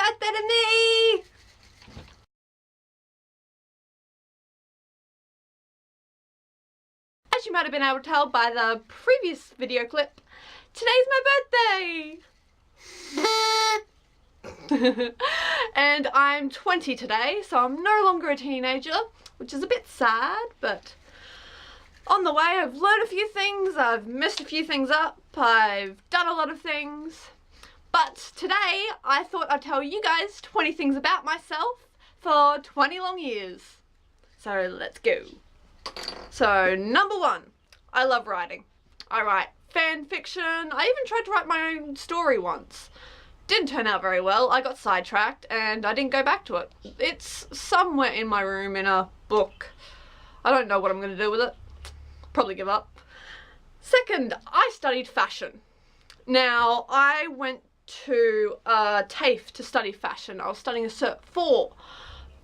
birthday to me! As you might have been able to tell by the previous video clip, today's my birthday! And I'm 20 today, so I'm no longer a teenager, which is a bit sad, but on the way I've learned a few things, I've messed a few things up, I've done a lot of things. But today I thought I'd tell you guys 20 things about myself for 20 long years. So let's go. So number 1, I love writing. I write fan fiction. I even tried to write my own story once. Didn't turn out very well. I got sidetracked and I didn't go back to it. It's somewhere in my room in a book. I don't know what I'm going to do with it. Probably give up. Second, I studied fashion. Now, I went to TAFE to study fashion. I was studying a Cert 4.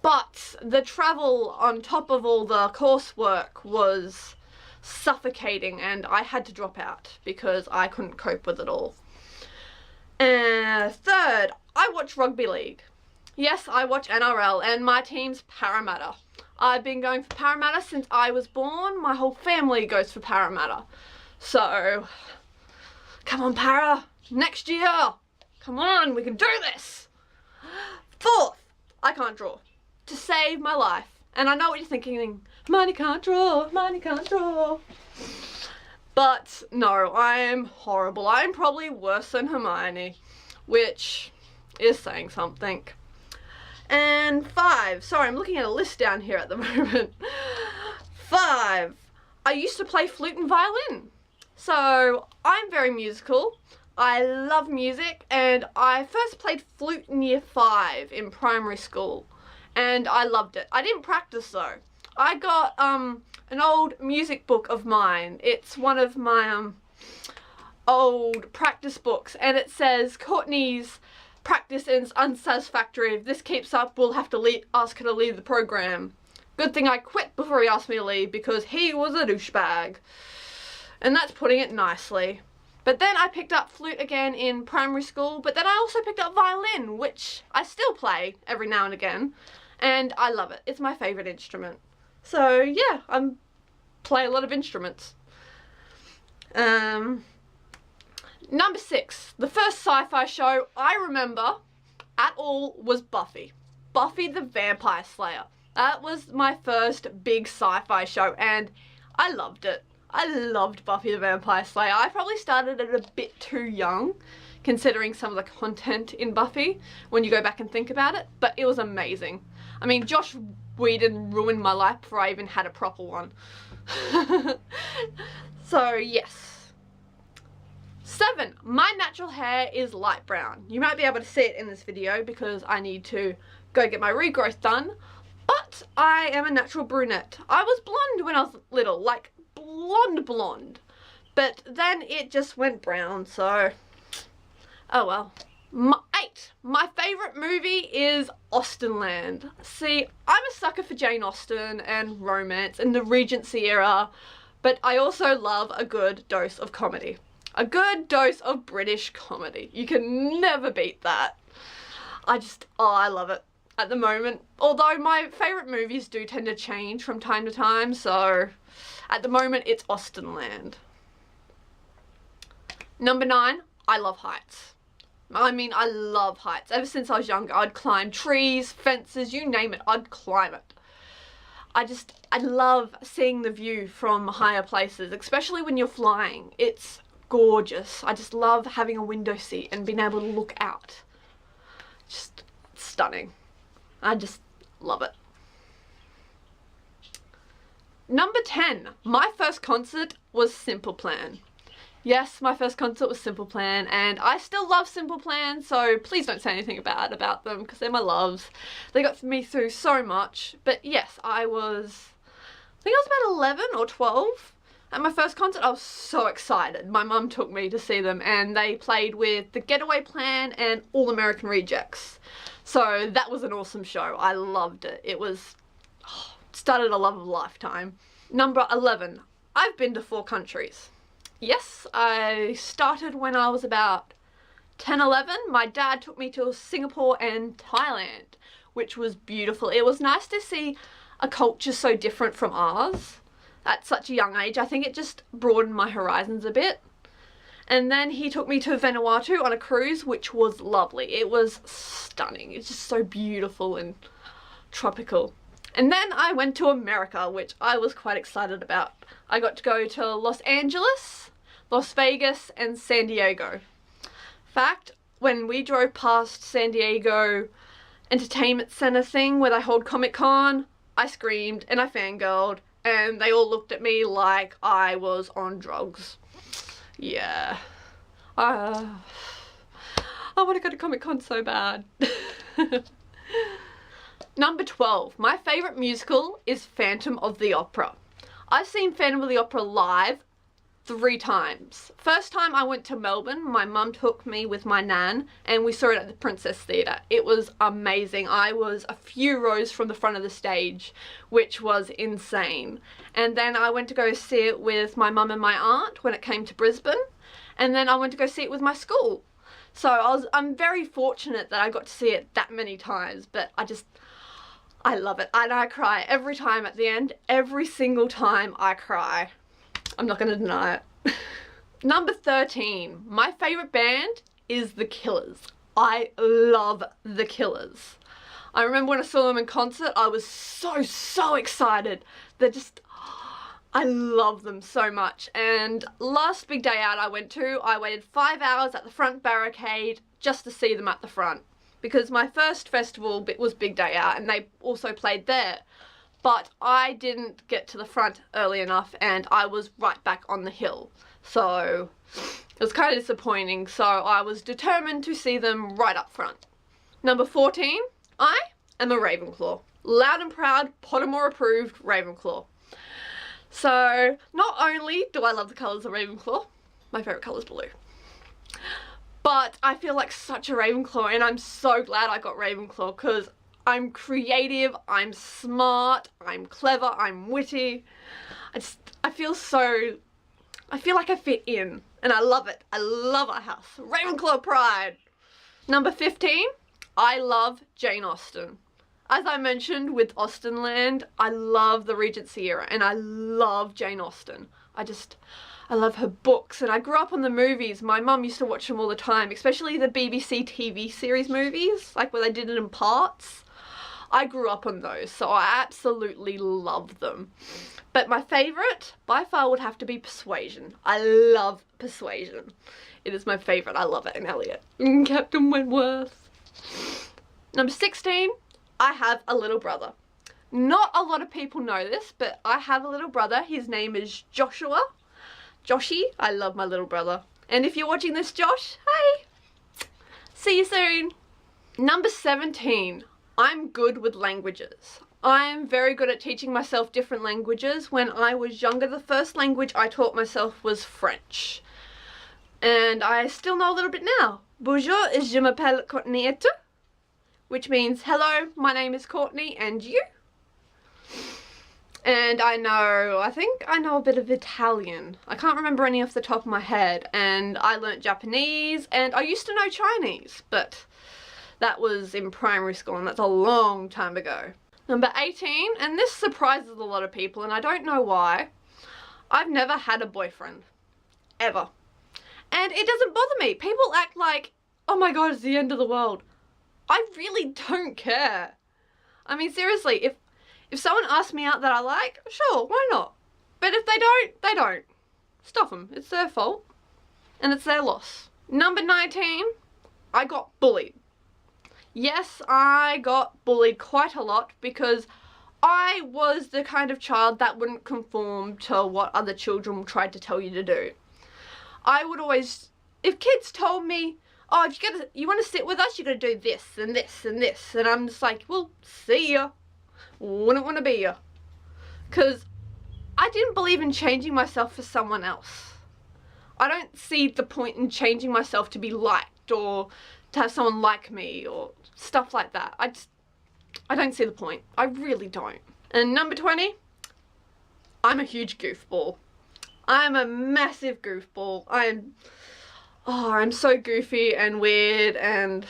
But the travel on top of all the coursework was suffocating and I had to drop out because I couldn't cope with it all. And third, I watch rugby league. Yes, I watch NRL and my team's Parramatta. I've been going for Parramatta since I was born. My whole family goes for Parramatta. So, come on Para, next year. Come on, we can do this. Fourth, I can't draw. To save my life. And I know what you're thinking, money can't draw, money can't draw. But no, I am horrible. I'm probably worse than Hermione, which is saying something. And 5, sorry, I'm looking at a list down here at the moment. 5, I used to play flute and violin. So I'm very musical. I love music and I first played flute in year 5 in primary school. And I loved it. I didn't practice though. I got an old music book of mine. It's one of my old practice books and it says Courtney's practice is unsatisfactory. If this keeps up, we'll have to ask her to leave the program. Good thing I quit before he asked me to leave because he was a douchebag. And that's putting it nicely. But then I picked up flute again in primary school, but then I also picked up violin, which I still play every now and again. And I love it. It's my favourite instrument. So yeah, I play a lot of instruments. Number 6, the first sci-fi show I remember at all was Buffy. Buffy the Vampire Slayer. That was my first big sci-fi show and I loved it. I loved Buffy the Vampire Slayer. I probably started it a bit too young, considering some of the content in Buffy, when you go back and think about it, but it was amazing. I mean, Joss Whedon ruined my life before I even had a proper one. So, yes. 7, my natural hair is light brown. You might be able to see it in this video because I need to go get my regrowth done, but I am a natural brunette. I was blonde when I was little, like blonde, but then it just went brown, so oh well. 8, my favourite movie is Austenland. See, I'm a sucker for Jane Austen and romance and the Regency era, but I also love a good dose of comedy. A good dose of British comedy. You can never beat that. I love it at the moment. Although my favourite movies do tend to change from time to time, so at the moment it's Austenland. Number 9, I love heights. I mean, I love heights. Ever since I was younger, I'd climb trees, fences, you name it, I'd climb it. I love seeing the view from higher places, especially when you're flying. It's gorgeous. I just love having a window seat and being able to look out. Just stunning. I just love it. Number 10, my first concert was Simple Plan. Yes, my first concert was Simple Plan, and I still love Simple Plan, so please don't say anything bad about them, because they're my loves. They got me through so much. But yes, I think I was about 11 or 12 at my first concert. I was so excited. My mum took me to see them, and they played with The Getaway Plan and All American Rejects. So that was an awesome show. I loved it. It started a love of a lifetime. Number 11, I've been to 4 countries. Yes, I started when I was about 10, 11, my dad took me to Singapore and Thailand, which was beautiful. It was nice to see a culture so different from ours at such a young age. I think it just broadened my horizons a bit. And then he took me to Vanuatu on a cruise, which was lovely. It was stunning. It's just so beautiful and tropical. And then I went to America, which I was quite excited about. I got to go to Los Angeles, Las Vegas, and San Diego. In fact, when we drove past San Diego Entertainment Center thing where they hold Comic-Con, I screamed and I fangirled, and they all looked at me like I was on drugs. Yeah. I want to go to Comic-Con so bad. Number 12. My favourite musical is Phantom of the Opera. I've seen Phantom of the Opera live 3 times. First time I went to Melbourne, my mum took me with my nan and we saw it at the Princess Theatre. It was amazing. I was a few rows from the front of the stage, which was insane. And then I went to go see it with my mum and my aunt when it came to Brisbane. And then I went to go see it with my school. So I'm very fortunate that I got to see it that many times, but I love it. And I cry every time at the end. Every single time I cry. I'm not going to deny it. Number 13. My favourite band is The Killers. I love The Killers. I remember when I saw them in concert, I was so excited. I love them so much. And last big day out I went to, I waited 5 hours at the front barricade just to see them at the front. Because my first festival was Big Day Out and they also played there. But I didn't get to the front early enough and I was right back on the hill. So it was kind of disappointing. So I was determined to see them right up front. Number 14, I am a Ravenclaw. Loud and proud, Pottermore approved Ravenclaw. So not only do I love the colours of Ravenclaw, my favourite colour is blue. But I feel like such a Ravenclaw and I'm so glad I got Ravenclaw because I'm creative, I'm smart, I'm clever, I'm witty. I feel like I fit in and I love it. I love our house. Ravenclaw pride. Number 15, I love Jane Austen. As I mentioned with Austenland, I love the Regency era and I love Jane Austen. I love her books and I grew up on the movies. My mum used to watch them all the time, especially the BBC TV series movies, like where they did it in parts. I grew up on those, so I absolutely love them. But my favourite, by far, would have to be Persuasion. I love Persuasion. It is my favourite. I love it in Elliot. Captain Wentworth. Number 16, I have a little brother. Not a lot of people know this, but I have a little brother. His name is Joshua. Joshy. I love my little brother. And if you're watching this, Josh, hey! See you soon. Number 17. I'm good with languages. I'm very good at teaching myself different languages. When I was younger, the first language I taught myself was French. And I still know a little bit now. Bonjour, je m'appelle Courtneyette, which means hello, my name is Courtney, and you? And I think I know a bit of Italian. I can't remember any off the top of my head. And I learnt Japanese, and I used to know Chinese, but that was in primary school and that's a long time ago. Number 18, and this surprises a lot of people and I don't know why. I've never had a boyfriend. Ever. And it doesn't bother me. People act like, oh my god, it's the end of the world. I really don't care. I mean, seriously, if someone asks me out that I like, sure, why not? But if they don't, they don't. Stop them. It's their fault. And it's their loss. Number 19, I got bullied. Yes, I got bullied quite a lot because I was the kind of child that wouldn't conform to what other children tried to tell you to do. I would always, if kids told me, oh, if you want to sit with us, you got to do this and this and this. And I'm just like, well, see ya. Wouldn't want to be ya. Because I didn't believe in changing myself for someone else. I don't see the point in changing myself to be liked or to have someone like me or stuff like that. I don't see the point. I really don't. And number 20, I'm a huge goofball. I'm a massive goofball. oh, I'm so goofy and weird, and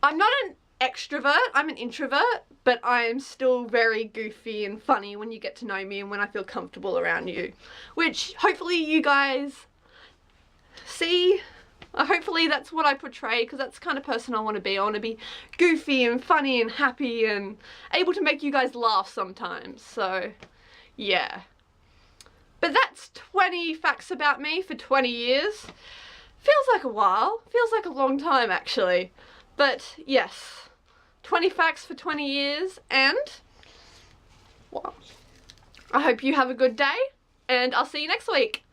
I'm not an extrovert, I'm an introvert, but I am still very goofy and funny when you get to know me and when I feel comfortable around you, which hopefully you guys see. Hopefully that's what I portray, because that's the kind of person I want to be. I want to be goofy and funny and happy and able to make you guys laugh sometimes, so yeah. But that's 20 facts about me for 20 years. Feels like a while, feels like a long time actually. But yes, 20 facts for 20 years, and well, I hope you have a good day, and I'll see you next week.